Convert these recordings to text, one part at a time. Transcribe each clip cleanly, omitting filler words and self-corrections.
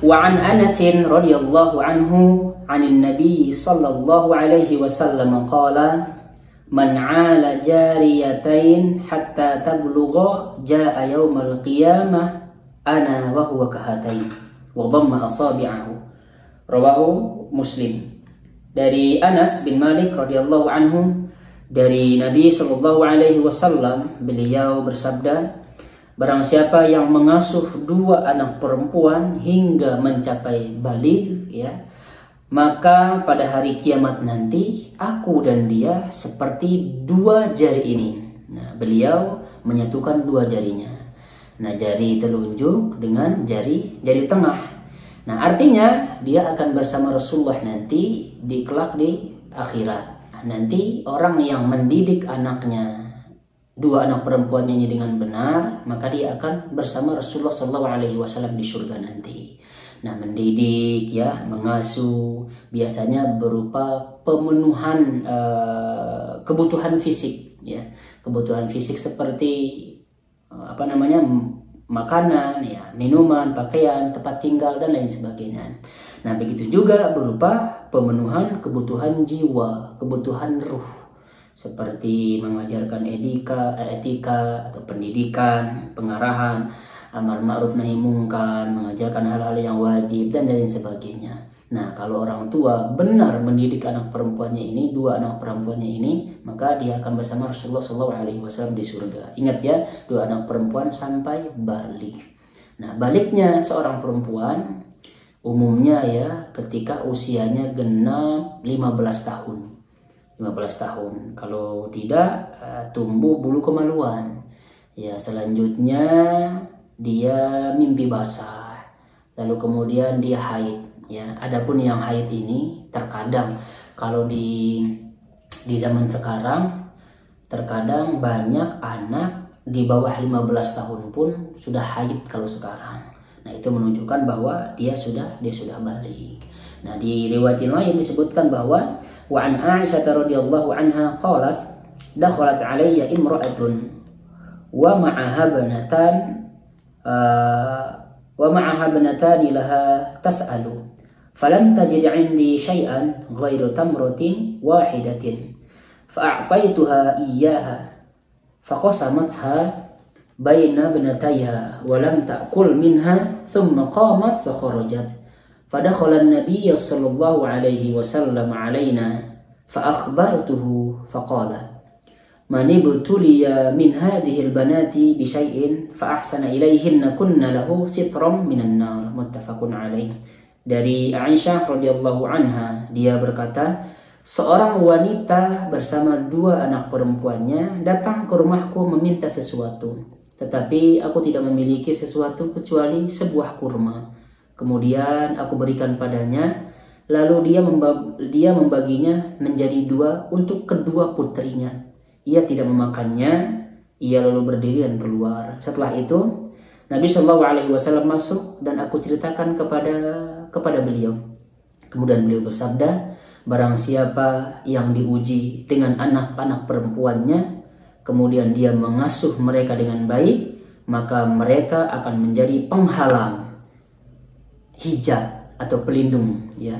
Wa an Anas radhiyallahu anhu 'anil Nabi sallallahu alaihi wasallam qala man 'ala jariyatain hatta tablugha jaa yaumal qiyamah ana wa huwa kahatain wa dhamma asabi'ahu. Rawahu Muslim. Dari Anas bin Malik radhiyallahu anhu, dari Nabi sallallahu alaihi wasallam, beliau bersabda, barang siapa yang mengasuh dua anak perempuan hingga mencapai baligh, ya, maka pada hari kiamat nanti aku dan dia seperti dua jari ini. Nah, beliau menyatukan dua jarinya. Nah, jari telunjuk dengan jari tengah. Nah, artinya dia akan bersama Rasulullah nanti di kelak di akhirat. Nanti orang yang mendidik anaknya, dua anak perempuannya ini dengan benar, maka dia akan bersama Rasulullah SAW di surga nanti. Nah, mendidik, ya, mengasuh, biasanya berupa pemenuhan kebutuhan fisik, ya, kebutuhan fisik seperti makanan, ya, minuman, pakaian, tempat tinggal dan lain sebagainya. Nah, begitu juga berupa pemenuhan kebutuhan jiwa, kebutuhan ruh, seperti mengajarkan etika atau pendidikan, pengarahan, amar ma'ruf nahi mungkar, mengajarkan hal-hal yang wajib dan lain sebagainya. Nah, kalau orang tua benar mendidik anak perempuannya ini, dua anak perempuannya ini, maka dia akan bersama Rasulullah SAW di surga. Ingat ya, dua anak perempuan sampai balik. Nah, baliknya seorang perempuan umumnya, ya, ketika usianya genap 15 tahun. 15 tahun. Kalau tidak, tumbuh bulu kemaluan. Ya, selanjutnya dia mimpi basah. Lalu kemudian dia haid. Ya, adapun yang haid ini terkadang kalau di zaman sekarang terkadang banyak anak di bawah 15 tahun pun sudah haid kalau sekarang. Nah, itu menunjukkan bahwa dia sudah balik. Nah, di riwayat lain disebutkan bahwa wa an Aisyah radhiyallahu anha qalat dakhalat alayya imra'atun wa ma'aha banatani laha tas'alu falam tajid 'indi shay'an ghairu tamratin wahidatin fa'a'taituha iyyaha faqasamatha baina banatayha wa lam ta'kul minha thumma qamat fa kharajat. فدخل النبي صلى الله عليه وسلم علينا فأخبرته فقال من ابتلي من هذه البنات بشيء فأحسن إليهن كن له سترا من النار متفق عليه. Dari Aisyah radhiyallahu anha, dia berkata, seorang wanita bersama dua anak perempuannya datang ke rumahku meminta sesuatu, tetapi aku tidak memiliki sesuatu kecuali sebuah kurma. Kemudian aku berikan padanya, lalu dia membaginya menjadi dua untuk kedua putrinya. Ia tidak memakannya, ia lalu berdiri dan keluar. Setelah itu Nabi Shallallahu Alaihi Wasallam masuk dan aku ceritakan kepada beliau. Kemudian beliau bersabda, barang siapa yang diuji dengan anak-anak perempuannya, kemudian dia mengasuh mereka dengan baik, maka mereka akan menjadi penghalang, hijab atau pelindung, ya,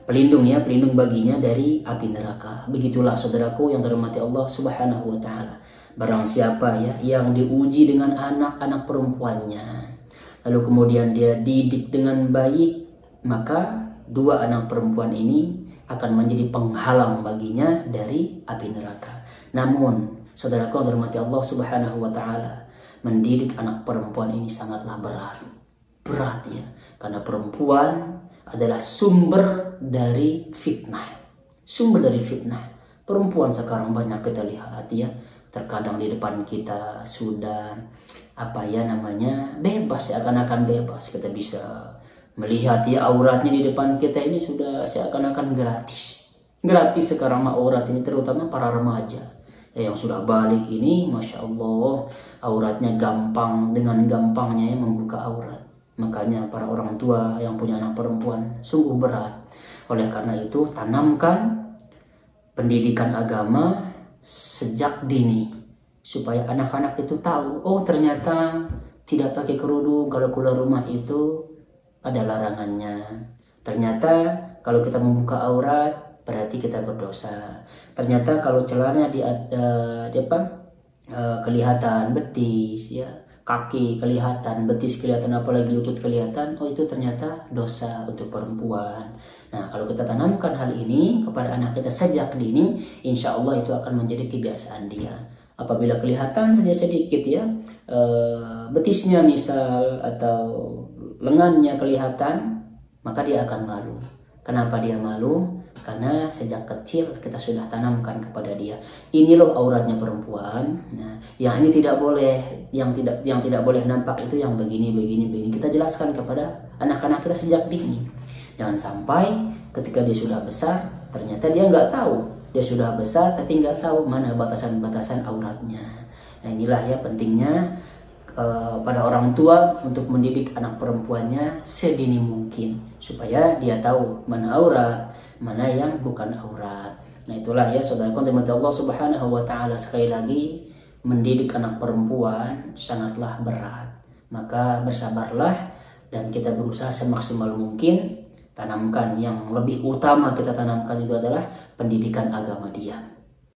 pelindung baginya dari api neraka. Begitulah saudaraku yang dirahmati Allah Subhanahu wa taala. Barang siapa, ya, yang diuji dengan anak-anak perempuannya, lalu kemudian dia didik dengan baik, maka dua anak perempuan ini akan menjadi penghalang baginya dari api neraka. Namun saudaraku yang dirahmati Allah Subhanahu wa taala, mendidik anak perempuan ini sangatlah berat, ya. Karena perempuan adalah sumber dari fitnah. Perempuan sekarang banyak kita lihat, ya. Terkadang di depan kita sudah bebas, seakan-akan bebas. Kita bisa melihat, ya, auratnya di depan kita ini sudah seakan-akan gratis. Gratis sekarang aurat ini, terutama para remaja, ya, yang sudah balik ini, masya Allah, auratnya gampang, dengan gampangnya, ya, membuka aurat. Makanya para orang tua yang punya anak perempuan sungguh berat. Oleh karena itu, tanamkan pendidikan agama sejak dini, supaya anak-anak itu tahu, oh ternyata tidak pakai kerudung kalau keluar rumah itu ada larangannya. Ternyata kalau kita membuka aurat berarti kita berdosa. Ternyata kalau celana kelihatan betis, ya, kaki kelihatan, betis kelihatan, apalagi lutut kelihatan, oh itu ternyata dosa untuk perempuan. Nah, kalau kita tanamkan hal ini kepada anak kita sejak dini, insya Allah itu akan menjadi kebiasaan dia. Apabila kelihatan saja sedikit, ya, betisnya misal atau lengannya kelihatan, maka dia akan malu. Kenapa dia malu? Karena sejak kecil kita sudah tanamkan kepada dia, ini loh auratnya perempuan. Nah, yang ini tidak boleh, yang tidak boleh nampak itu yang begini. Kita jelaskan kepada anak-anak kita sejak dini. Jangan sampai ketika dia sudah besar, ternyata dia nggak tahu. Dia sudah besar tapi nggak tahu mana batasan-batasan auratnya. Nah, inilah ya pentingnya pada orang tua untuk mendidik anak perempuannya sedini mungkin supaya dia tahu mana aurat, mana yang bukan aurat. Nah, itulah ya saudaraku yang dirahmati Allah Subhanahu wa taala, sekali lagi mendidik anak perempuan sangatlah berat. Maka bersabarlah dan kita berusaha semaksimal mungkin tanamkan, yang lebih utama kita tanamkan itu adalah pendidikan agama dia.